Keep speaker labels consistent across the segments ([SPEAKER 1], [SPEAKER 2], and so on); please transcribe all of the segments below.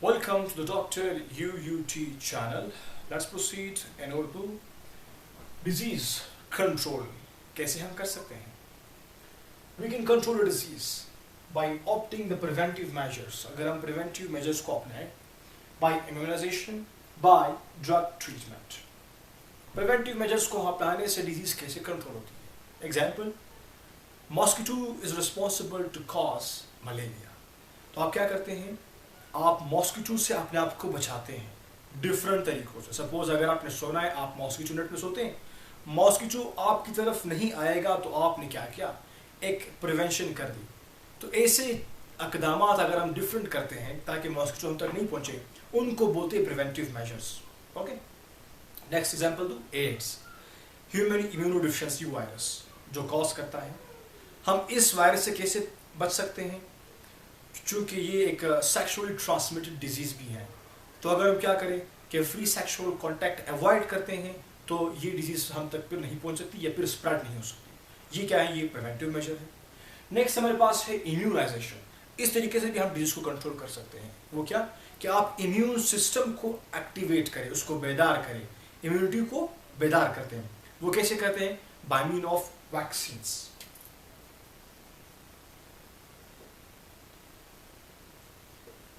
[SPEAKER 1] Welcome to the Dr. UUT channel. Let's proceed in Urdu. Disease control कैसे हम कर सकते हैं? We can control a disease by opting the preventive measures. अगर हम preventive measures को अपनाएं, by immunization, by drug treatment. Preventive measures को अपनाने से disease कैसे control होती है? Example, mosquito is responsible to cause malaria. तो आप क्या करते हैं? आप मॉस्किटो से अपने आप को बचाते हैं डिफरेंट तरीकों से। सपोज अगर आपने सोना है, आप मॉस्किटो नेट में सोते हैं, मॉस्किटो आपकी तरफ नहीं आएगा, तो आपने क्या किया? एक प्रिवेंशन कर दी। तो ऐसे इक़दामात अगर हम डिफरेंट करते हैं ताकि मॉस्किटो हम तक नहीं पहुंचे, उनको बोलते हैं preventive measures. Okay, next example दो, एड्स, ह्यूमन इम्यूनोडेफिशिएंसी वायरस जो कॉज करता है। हम इस वायरस से कैसे बच सकते हैं? चूँकि ये एक सेक्सुअली ट्रांसमिटेड डिजीज़ भी है, तो अगर हम क्या करें कि फ्री सेक्सुअल कांटेक्ट अवॉइड करते हैं, तो ये डिजीज़ हम तक फिर नहीं पहुंच सकती या फिर स्प्रेड नहीं हो सकती। ये क्या है? ये प्रिवेंटिव मेजर है। नेक्स्ट हमारे पास है इम्यूनाइजेशन। इस तरीके से भी हम डिजीज़ को कंट्रोल कर सकते हैं। वो क्या कि आप इम्यून सिस्टम को एक्टिवेट करें, उसको बेदार करें, इम्यूनिटी को बेदार करते हैं। वो कैसे करते हैं? By mean of vaccines.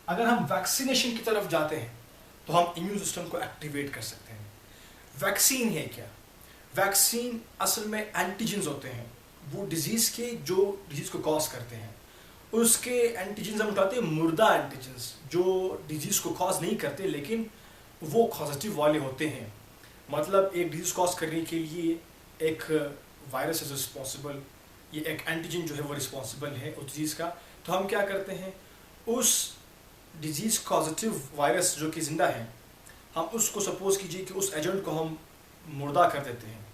[SPEAKER 1] अगर हम वैक्सीनेशन की तरफ जाते हैं तो हम इम्यून सिस्टम को एक्टिवेट कर सकते हैं। वैक्सीन है क्या? वैक्सीन असल में एंटीजेंस होते हैं, वो डिजीज के जो डिजीज को कॉज करते हैं, उसके एंटीजेंस हम उठाते हैं मुर्दा एंटीजेंस जो डिजीज को कॉज नहीं करते लेकिन वो पॉजिटिव वाले होते हैं। मतलब एक डिजीज कॉज करने के लिए एक वायरस इज रिस्पॉन्सिबल, ये एक एंटीजन जो है वो रिस्पॉन्सिबल है उस डिजीज का। तो हम क्या करते हैं, उस डिजीज पॉजिटिव वायरस जो कि जिंदा है, हम उसको सपोज कीजिए कि उस एजेंट को हम मुर्दा कर देते हैं।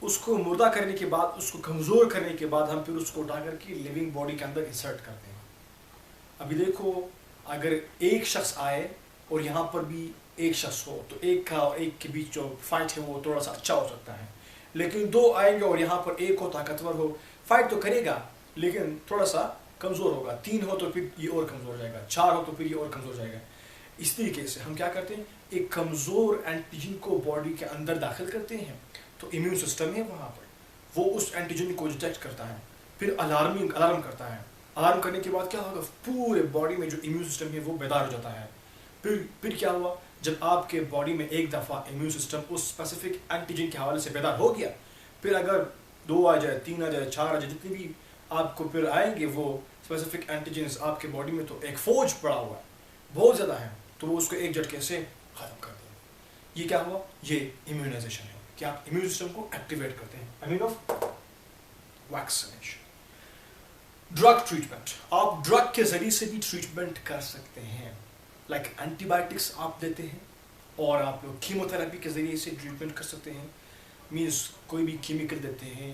[SPEAKER 1] उसको मुर्दा करने के बाद, उसको कमज़ोर करने के बाद हम फिर उसको उठा करके लिविंग बॉडी के अंदर इंसर्ट करते हैं। अभी देखो, अगर एक शख्स आए और यहाँ पर भी एक शख्स हो, तो एक का और एक के बीच जो फाइट है वो थोड़ा सा अच्छा हो सकता है। लेकिन दो आएंगे और यहाँ पर एक हो ताकतवर हो, फाइट तो करेगा लेकिन थोड़ा सा कमज़ोर होगा। तीन हो तो फिर ये और कमज़ोर जाएगा, चार हो तो फिर ये और कमज़ोर जाएगा। इस तरीके से हम क्या करते हैं, एक कमज़ोर एंटीजन को बॉडी के अंदर दाखिल करते हैं, तो इम्यून सिस्टम है वहाँ पर, वो उस एंटीजन को डिटेक्ट करता है, फिर अलार्म करता है। अलार्म करने के बाद क्या होगा, पूरे बॉडी में जो इम्यून सिस्टम है वो बेदार हो जाता है। फिर क्या हुआ, जब आपके बॉडी में एक दफ़ा इम्यून सिस्टम उस स्पेसिफिक एंटीजन के हवाले से बेदार हो गया, फिर अगर दो आ जाए, तीन आ जाए, चार आ जाए, जितनी भी आपको फिर आएंगे वो स्पेसिफिक एंटीजेंस आपके बॉडी में, तो एक फौज पड़ा हुआ है, बहुत ज़्यादा है, तो वो उसको एक झटके से ख़त्म कर दें। ये क्या हुआ? ये इम्यूनाइजेशन है कि आप इम्यून सिस्टम को एक्टिवेट करते हैं। I mean of vaccination. Drug treatment, आप ड्रग के ज़रिए से भी ट्रीटमेंट कर सकते हैं। लाइक एंटीबायोटिक्स आप देते हैं और आप लोग कीमोथेरेपी के ज़रिए से ट्रीटमेंट कर सकते हैं। मीन्स कोई भी केमिकल देते हैं,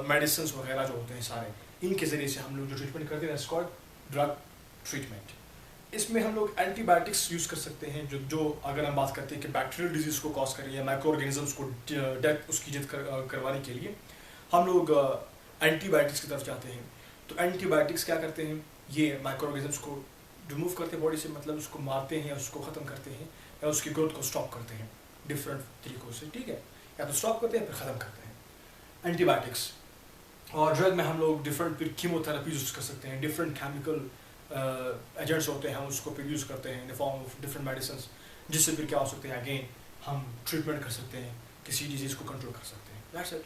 [SPEAKER 1] मेडिसिन वगैरह जो होते हैं सारे, इनके ज़रिए से हम लोग जो ट्रीटमेंट करते हैं दैट्स कॉल्ड ड्रग ट्रीटमेंट। इसमें हम लोग एंटीबायोटिक्स यूज़ कर सकते हैं जो अगर हम बात करते हैं कि बैक्टीरियल डिजीज़ को कॉज करें या माइक्रो ऑर्गेनिजम्स को डेथ उसकी जिद करवाने के लिए हम लोग एंटीबायोटिक्स की तरफ जाते हैं। तो एंटीबायोटिक्स क्या करते हैं, ये माइक्रो ऑर्गेनिजम्स को रिमूव करते हैं बॉडी से, मतलब उसको मारते हैं या उसको ख़त्म करते हैं या उसकी ग्रोथ को स्टॉप करते हैं डिफरेंट तरीक़ों से। ठीक है, या तो स्टॉप करते हैं फिर ख़त्म करते हैं एंटीबायोटिक्स। और ड्रग में हम लोग डिफरेंट फिर कीमोथेरेपी यूज़ कर सकते हैं, डिफरेंट केमिकल एजेंट्स होते हैं, हम उसको फिर यूज़ करते हैं in the form of different medicine, जिससे फिर क्या हो सकते हैं, अगेन हम ट्रीटमेंट कर सकते हैं, किसी डिजीज़ को कंट्रोल कर सकते हैं। That's it.